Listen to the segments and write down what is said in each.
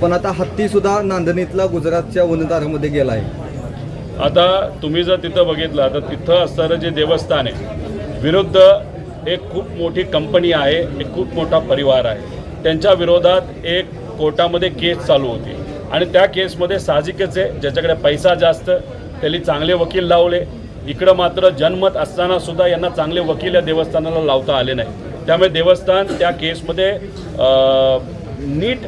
पण आता हत्ती सुद्धा नांदणीतला गुजरातच्या वनधारामध्ये गेला आहे। आता तुम्ही जर तिथं बघितलं तर तिथं असणारं जे देवस्थान आहे विरुद्ध एक खूप मोठी कंपनी आहे, एक खूप मोठा परिवार आहे, त्यांच्या विरोधात एक कोर्टामध्ये केस चालू होती आणि त्या केसमध्ये साहजिकच आहे ज्याच्याकडे पैसा जास्त त्यांनी चांगले वकील लावले। इकडं मात्र जनमत असताना सुद्धा यांना चांगले वकील या देवस्थानाला लावता आले नाही, त्यामुळे देवस्थान त्या केसमध्ये नीट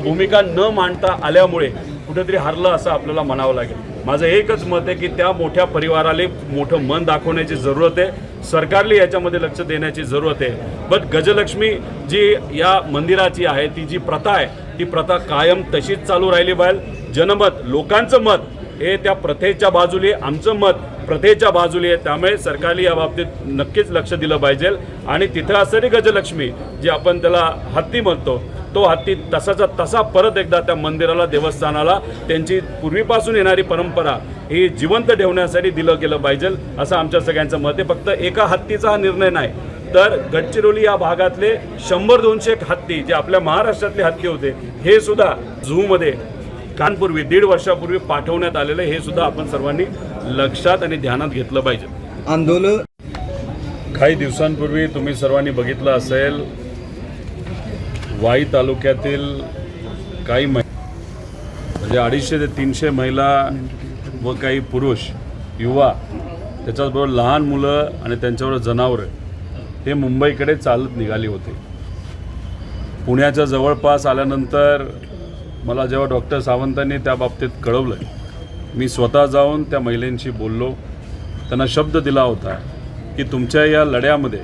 भूमिका न मांडता आल्यामुळे कुठेतरी हरलं असं आपल्याला म्हणावं लागेल। माझं एकच मत आहे की त्या मोठ्या परिवाराला मोठं मन दाखवण्याची जरूरत आहे, सरकारला याच्यामध्ये लक्ष देण्याची जरूरत आहे। बट गजलक्ष्मी जी या मंदिराची आहे ती जी प्रथा आहे ती प्रथा कायम तशीच चालू राहिली पाहिजे। जनमत लोकांचं मत हे त्या प्रथेच्या बाजूला, आमचं मत प्रथेच्या बाजूला आहे, त्यामुळे सरकारने या बाबतीत नक्कीच लक्ष दिलं पाहिजे। आणि तिथं असणारी गजलक्ष्मी जी आपण त्याला हत्ती म्हणतो तो हत्ती तसाचा तसा परत एकदा त्या मंदिराला, देवस्थानाला त्यांची पूर्वीपासून येणारी परंपरा ही जिवंत ठेवण्यासाठी दिलं गेलं पाहिजे असं आमच्या सगळ्यांचं मत आहे। फक्त एका हत्तीचा हा निर्णय नाही तर गडचिरोली या भागातले 100-200 हत्ती जे आपल्या महाराष्ट्रातले हत्ती होते हे सुद्धा झूमध्ये कानपूर्वी 1.5 वर्षापूर्वी पाठवण्यात आलेलं हे सुद्धा आपण सर्वांनी लक्षात आणि ध्यानात घेतलं पाहिजे। आंदोलन काही दिवसांपूर्वी तुम्ही सर्वांनी बघितलं असेल वाई तालुक्यातील काही म्हणजे 250 ते 300 महिला व काही पुरुष युवा त्याच्याबरोबर लहान मुलं आणि त्यांच्याबरोबर जनावरं हे मुंबईकडे चालत निघाली होते। पुण्याच्या जवळपास आल्यानंतर मला जेव्हा डॉक्टर सावंतांनी त्या बाबतीत कळवलं मी स्वतः जाऊन त्या महिलांशी बोललो, त्यांना शब्द दिला होता की तुमच्या या लढ्यामध्ये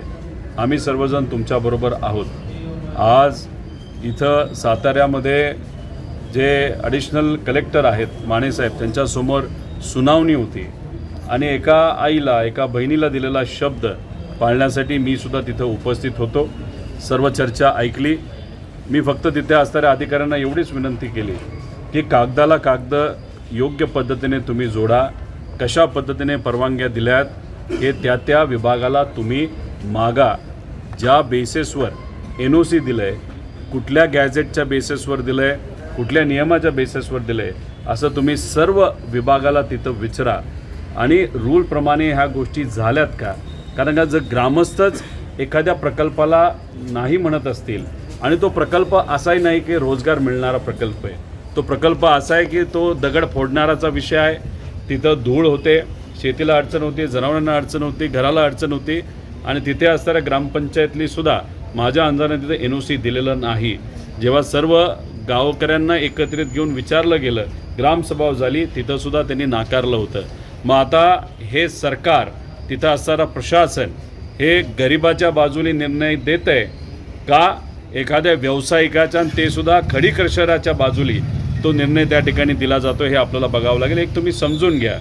आम्ही सर्वजण तुमच्याबरोबर आहोत। आज इथं साताऱ्यामध्ये जे ॲडिशनल कलेक्टर आहेत मानेसाहेब त्यांच्यासमोर सुनावणी होती आणि एका आईला, एका बहिणीला दिलेला शब्द पाळण्यासाठी मी सुद्धा तिथं उपस्थित होतो, सर्व चर्चा ऐकली। मी फक्त तिथे असणाऱ्या अधिकाऱ्यांना एवढीच विनंती केली की कागदाला कागद योग्य पद्धतीने तुम्ही जोडा, कशा पद्धतीने परवानग्या दिल्यात हे त्या विभागाला तुम्ही मागा, ज्या बेसिसवर NOC दिलं आहे, कुठल्या गॅझेटच्या बेसिसवर दिलं आहे, कुठल्या नियमाच्या बेसिसवर दिलं आहे असं तुम्ही सर्व विभागाला तिथं विचारा आणि रूलप्रमाणे ह्या गोष्टी झाल्यात का। कारण का जर ग्रामस्थच एखाद्या प्रकल्पाला नाही म्हणत असतील आणि तो प्रकल्प असाही नाही की रोजगार मिळणारा प्रकल्प आहे, तो प्रकल्प असा आहे की तो दगड फोडणाराचा विषय आहे, तिथं धूळ होते, शेतीला अडचण होती, जनावरांना अडचण होती, घराला अडचण होती आणि तिथे असणाऱ्या ग्रामपंचायतली सुद्धा माझ्या अंदाजाने तिथे NOC दिलेलं नाही। जेव्हा सर्व गावकऱ्यांना एकत्रित घेऊन विचारलं गेलं, ग्रामसभा झाली, तिथंसुद्धा त्यांनी नाकारलं होतं। मग आता हे सरकार, तिथं असणारं प्रशासन हे गरिबाच्या बाजूने निर्णय देत आहे का एखाद्या व्यावसायिकाच्या, आणि ते सुद्धा खडी क्रशराच्या बाजूली तो निर्णय त्या ठिकाणी दिला जातो हे आपल्याला बघावं लागेल। एक तुम्ही समजून घ्या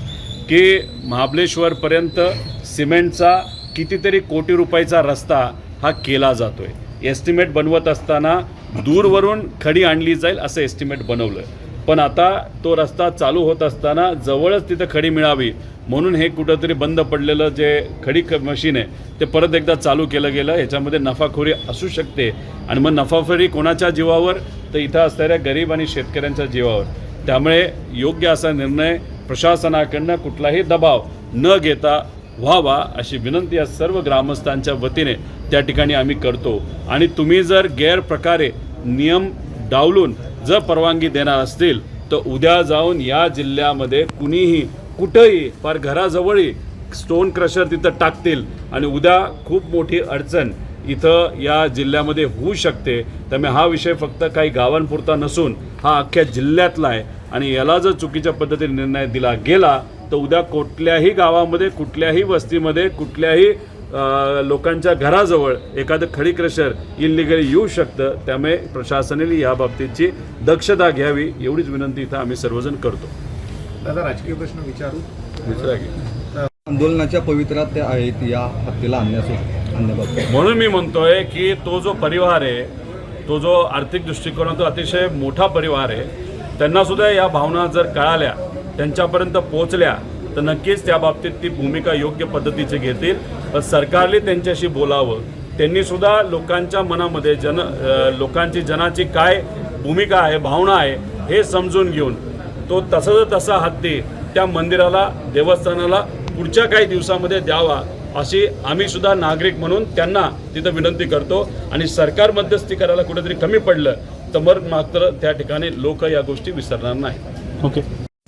की महाबळेश्वरपर्यंत सिमेंटचा कितीतरी कोटी रुपयाचा रस्ता हा केला जातो आहे। एस्टिमेट बनवत असताना दूरवरून खडी आणली जाईल असं एस्टिमेट बनवलं, पण आता तो रस्ता चालू होत असताना जवळच तिथं खडी मिळावी म्हणून हे कुठंतरी बंद पडलेलं जे खडी मशीन आहे ते परत एकदा चालू केलं गेलं। ह्याच्यामध्ये नफाखोरी असू शकते आणि मग नफाखोरी कोणाच्या जीवावर तर इथं असणाऱ्या गरीब आणि शेतकऱ्यांच्या जीवावर। त्यामुळे योग्य असा निर्णय प्रशासनाकडनं कुठलाही दबाव न घेता व्हावा अशी विनंती या सर्व ग्रामस्थांच्या वतीने त्या ठिकाणी आम्ही करतो। आणि तुम्ही जर गैरप्रकारे नियम डावलून जर परवानगी देणार असतील तर उद्या जाऊन या जिल्ह्यामध्ये कुणीही कुठंही फार घराजवळही स्टोन क्रशर तिथं टाकतील आणि उद्या खूप मोठी अडचण इथं या जिल्ह्यामध्ये होऊ शकते। त्यामुळे हा विषय फक्त काही गावांपुरता नसून हा अख्ख्या जिल्ह्यातला आहे आणि याला जर चुकीच्या पद्धतीने निर्णय दिला गेला तर उद्या कुठल्याही गावामध्ये, कुठल्याही वस्तीमध्ये, कुठल्याही लोकांच्या घराजवळ एखादं खडी क्रशर इल्लिगली येऊ शकतं। त्यामुळे प्रशासनाने या बाबतीची दक्षता घ्यावी एवढीच विनंती इथं आम्ही सर्वजण करतो। दादा राजकीय प्रश्न विचारा की आंदोलनाच्या पवित्रात ते आहेत या हत्तीला आणण्याबाबत। म्हणून मी म्हणतोय की तो जो परिवार आहे, तो जो आर्थिक दृष्टिकोनातून अतिशय मोठा परिवार आहे, त्यांना सुद्धा या भावना जर कळाल्या, त्यांच्यापर्यंत पोहोचल्या तर नक्कीच त्या बाबतीत ती भूमिका योग्य पद्धतीची घेतील। सरकारने त्यांच्याशी बोलावं, त्यांनी सुद्धा लोकांच्या मनामध्ये जनाची काय भूमिका आहे, भावना आहे हे समजून घेऊन तो तसा हत्ती त्या मंदिराला, देवस्थानाला पुढच्या काही दिवसामध्ये द्यावा अशी आम्ही सुद्धा नागरिक म्हणून त्यांना तिथं विनंती करतो. आणि सरकार मध्यस्थी करायला कुठेतरी कमी पडलं तर मग मात्र त्या ठिकाणी लोक या गोष्टी विसरणार नाही. ओके.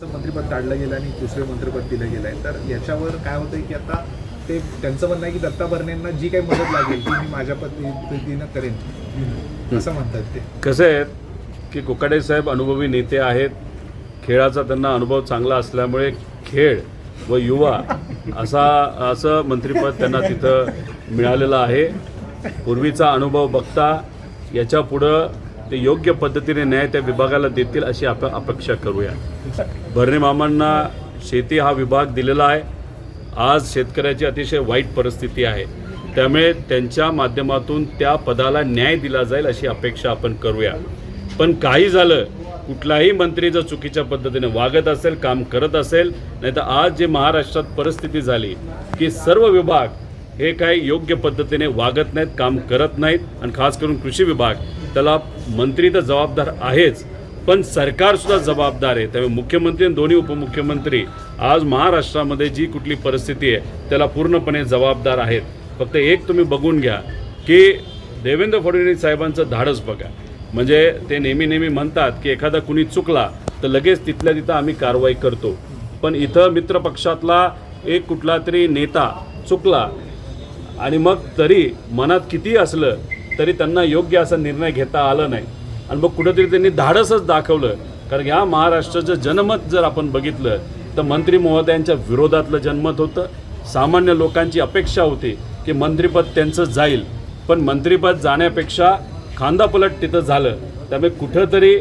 मंत्रिपद काढलं गेलं आणि दुसरे मंत्रिपद दिलं गेलं आहे, तर याच्यावर काय होतंय की आता ते त्यांचं म्हणणं आहे की दत्ता भरणेंना जी काही मदत लागेल ती मी माझ्या पद्धतीनं करेन असं म्हणतात ते. कसं आहे की कोकाटे साहेब अनुभवी नेते आहेत, खेळाचा त्यांना अनुभव चांगला असल्यामुळे खेळ व युवा असं मंत्रिपद त्यांना तिथं मिळालेलं आहे. पूर्वीचा अनुभव बघता याच्या पुढं ते योग्य पद्धतीने न्याय त्या विभागाला देतील अशी अपेक्षा करूया. भरणे मामांना शेती हा विभाग दिलेला आहे. आज शेतकऱ्याची अतिशय वाईट परिस्थिती आहे, त्यामुळे त्यांच्या माध्यमातून त्या पदाला न्याय दिला जाईल अशी अपेक्षा आपण करूया. पण काही झालं, कुठलाही मंत्री जर चुकीच्या पद्धतीने वागत असेल, काम करत असेल, नाही तर आज जे महाराष्ट्रात परिस्थिती झाली की सर्व विभाग हे काही योग्य पद्धतीने वागत नाहीत, काम करत नाहीत आणि खास करून कृषी विभाग, त्याला मंत्री तर जबाबदार आहेच पण सरकारसुद्धा जबाबदार आहे. त्यामुळे मुख्यमंत्री आणि दोन्ही उपमुख्यमंत्री आज महाराष्ट्रामध्ये जी कुठली परिस्थिती आहे त्याला पूर्णपणे जबाबदार आहेत. फक्त एक तुम्ही बघून घ्या की देवेंद्र फडणवीस साहेबांचं धाडस बघा. म्हणजे ते नेहमी म्हणतात की एखादा कुणी चुकला तर लगेच तिथल्या तिथं आम्ही कारवाई करतो, पण इथं मित्रपक्षातला एक कुठला तरी नेता चुकला आणि मग तरी मनात किती असलं तरी त्यांना योग्य असा निर्णय घेता आला नाही आणि मग कुठेतरी त्यांनी धाडसच दाखवलं. कारण या महाराष्ट्राचं जनमत जर आपण बघितलं तर मंत्री महोदयांच्या विरोधातलं जनमत होतं. सामान्य लोकांची अपेक्षा होती की मंत्रिपद त्यांचं जाईल, पण मंत्रिपद जाण्यापेक्षा खांदापलट तिथं झालं. त्यामुळे कुठंतरी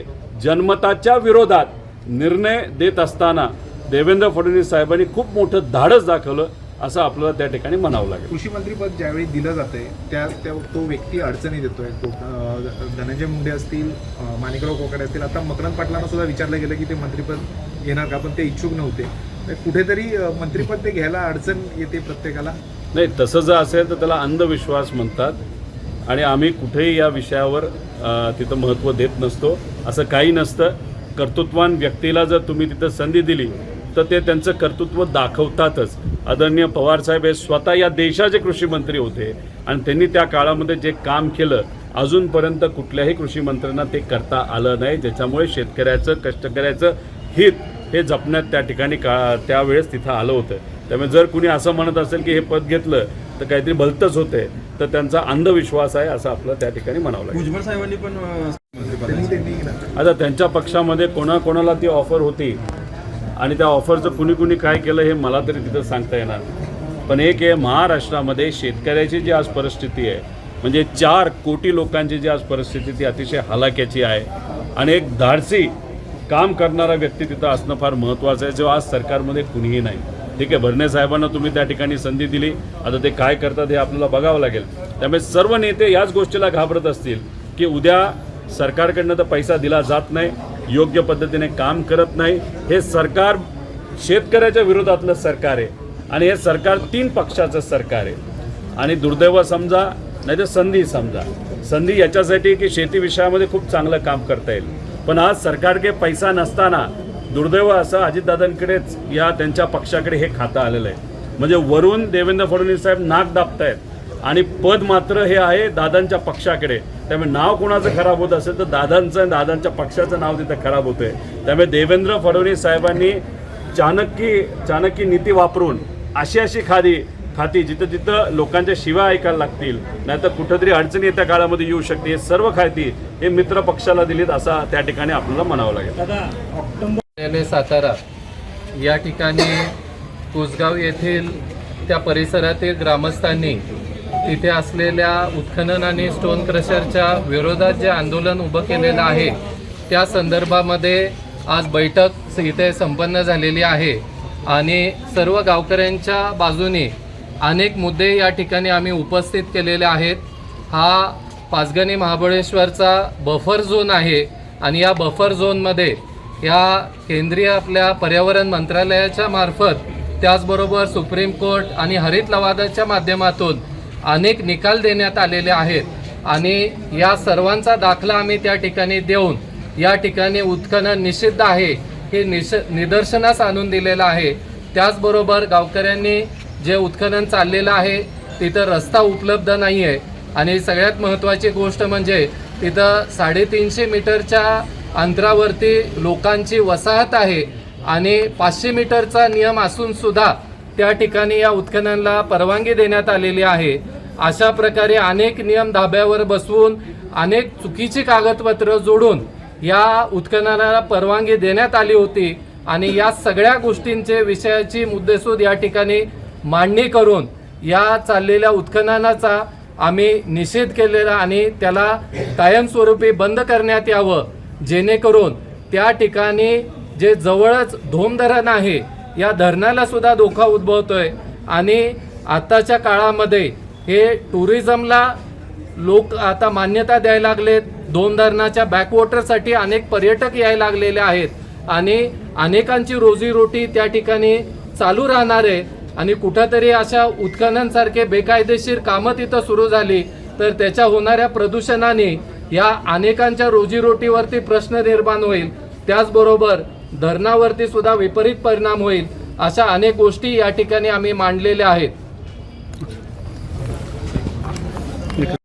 जनमताच्या विरोधात निर्णय देत असताना देवेंद्र फडणवीस साहेबांनी खूप मोठं धाडस दाखवलं असं आपल्याला त्या ठिकाणी म्हणावं लागेल. कृषी मंत्रिपद ज्यावेळी दिलं जाते तो व्यक्ती अडचणी देतोय. धनंजय मुंडे असतील, माणिकराव कोकाटे असतील, आता मकरंद पाटलांना सुद्धा विचारलं गेलं की ते मंत्रिपद येणार का, पण ते इच्छुक नव्हते. कुठेतरी मंत्रिपद ते घ्यायला अडचण येते प्रत्येकाला. नाही, तसं जर असेल तर त्याला अंधविश्वास म्हणतात आणि आम्ही कुठेही या विषयावर तिथं महत्त्व देत नसतो. असं काही नसतं. कर्तृत्वान व्यक्तीला जर तुम्ही तिथं संधी दिली तर ते त्यांचं कर्तृत्व दाखवतातच. आदरणीय पवारसाहेब हे स्वतः या देशाचे कृषी मंत्री होते आणि त्यांनी त्या काळामध्ये जे काम केलं अजूनपर्यंत कुठल्याही कृषी मंत्र्यांना ते करता आलं नाही, ज्याच्यामुळे शेतकऱ्याचं, कष्टकऱ्याचं हित हे जपण्यात त्या ठिकाणी त्यावेळेस तिथं आलं होतं. त्यामुळे जर कुणी असं म्हणत असेल की हे पद घेतलं तर काहीतरी भलतंच होते तर त्यांचा अंधविश्वास आहे असं आपलं त्या ठिकाणी म्हणावं लागेल. भुजबळ साहेबांनी पण आता त्यांच्या पक्षामध्ये कोणाकोणाला ती ऑफर होती आणि त्या ऑफरचं कुणी काय केलं हे मला तरी तिथं सांगता येणार. पण एक आहे, महाराष्ट्रामध्ये शेतकऱ्याची जी आज परिस्थिती आहे म्हणजे 4 कोटी लोकांची जी आज परिस्थिती ती अतिशय हलाख्याची आहे आणि एक धाडसी काम करणारा व्यक्ती तिथं असणं फार महत्त्वाचं आहे, जो आज सरकारमध्ये कुणीही नाही. ठीक आहे, भरणे साहेबांना तुम्ही त्या ठिकाणी संधी दिली, आता ते काय करतात हे आपल्याला बघावं लागेल. त्यामुळे सर्व नेते याच गोष्टीला घाबरत असतील की उद्या सरकारकडनं तर पैसा दिला जात नाही, योग्य पद्धतीने काम करत नाही. हे सरकार शेतकऱ्याच्या विरोधातलं सरकार आहे आणि हे सरकार 3 पक्षाचं सरकार आहे. आणि दुर्दैव समजा नाही तर संधी समजा. संधी याच्यासाठी की शेती विषयामध्ये खूप चांगलं काम करता येईल, पण आज सरकारकडे पैसा नसताना दुर्दैव असं अजितदादांकडेच या त्यांच्या पक्षाकडे हे खातं आलेलं आहे. म्हणजे वरून देवेंद्र फडणवीस साहेब नाक दाबतायत आणि पद मात्र हे आहे दादांच्या पक्षाकडे. त्यामुळे नाव कोणाचं खराब होत असेल तर दादांचं आणि दादांच्या पक्षाचं नाव तिथं खराब होतं आहे. त्यामुळे देवेंद्र फडणवीस साहेबांनी चाणक्य नीती वापरून अशी खाती जिथं तिथं लोकांच्या शिव्या ऐकायला लागतील, नाहीतर कुठंतरी अडचणी येत्या काळामध्ये येऊ शकते, हे सर्व खाती हे मित्र पक्षाला दिलीत असं त्या ठिकाणी आपल्याला म्हणावं लागेल. सातारा या ठिकाणी कुसगाव येथील त्या परिसरातील ग्रामस्थांनी तिथे असलेल्या उत्खनन आणि स्टोन क्रशरच्या विरोधात जे आंदोलन उभं केलेलं आहे त्या संदर्भामध्ये आज बैठक इथे संपन्न झालेली आहे आणि सर्व गावकऱ्यांच्या बाजूने अनेक मुद्दे या ठिकाणी आम्ही उपस्थित केलेले आहेत. हा पाचगणी महाबळेश्वरचा बफर झोन आहे आणि या बफर झोनमध्ये या केंद्रीय आपल्या पर्यावरण मंत्रालयाच्या मार्फत त्याचबरोबर सुप्रीम कोर्ट आणि हरित लवादाच्या माध्यमातून अनेक निकाल देण्यात आलेले आहेत आणि या सर्वांचा दाखला आम्ही त्या ठिकाणी देऊन या ठिकाणी उत्खनन निषिद्ध आहे हे निदर्शनास आणून दिलेलं आहे. त्याचबरोबर गावकऱ्यांनी जे उत्खनन चाललेलं आहे तिथं रस्ता उपलब्ध नाही आहे आणि सगळ्यात महत्त्वाची गोष्ट म्हणजे तिथं 350 मीटरच्या अंतरावरती लोकांची वसाहत आहे आणि 500 मीटरचा नियम असून सुद्धा त्या ठिकाणी या उत्खननाला परवानगी देण्यात आलेली आहे. अशा प्रकारे अनेक नियम धाब्यावर बसवून अनेक चुकीची कागदपत्र जोडून या उत्खननाला परवानगी देण्यात आली होती आणि या सगळ्या गोष्टींचे विषयाची मुद्देसूद या ठिकाणी मांडणी करून या चाललेल्या उत्खननाचा आम्ही निषेध केलेला आणि त्याला कायमस्वरूपी बंद करण्यात यावं, जेणेकरून त्या ठिकाणी जे जवळच धोम धरण आहे या धरणाला सुद्धा धोका उद्भवतोय आणि आताच्या काळामध्ये हे टुरिझमला लोक आता मान्यता द्यायला लागलेत. धोम धरणाच्या बॅकवॉटरसाठी अनेक पर्यटक यायला लागलेले आहेत आणि अनेकांची रोजीरोटी त्या ठिकाणी चालू राहणार आहे आणि कुठंतरी अशा उत्खननसारखे बेकायदेशीर कामं तिथं सुरू झाली तर त्याच्या होणाऱ्या प्रदूषणाने या अनेकांच्या रोजीरोटीवरती प्रश्न निर्माण होईल. त्याचबरोबर धरणावरती सुद्धा विपरीत परिणाम होईल. अशा अनेक गोष्टी या ठिकाणी आम्ही मांडलेल्या आहेत.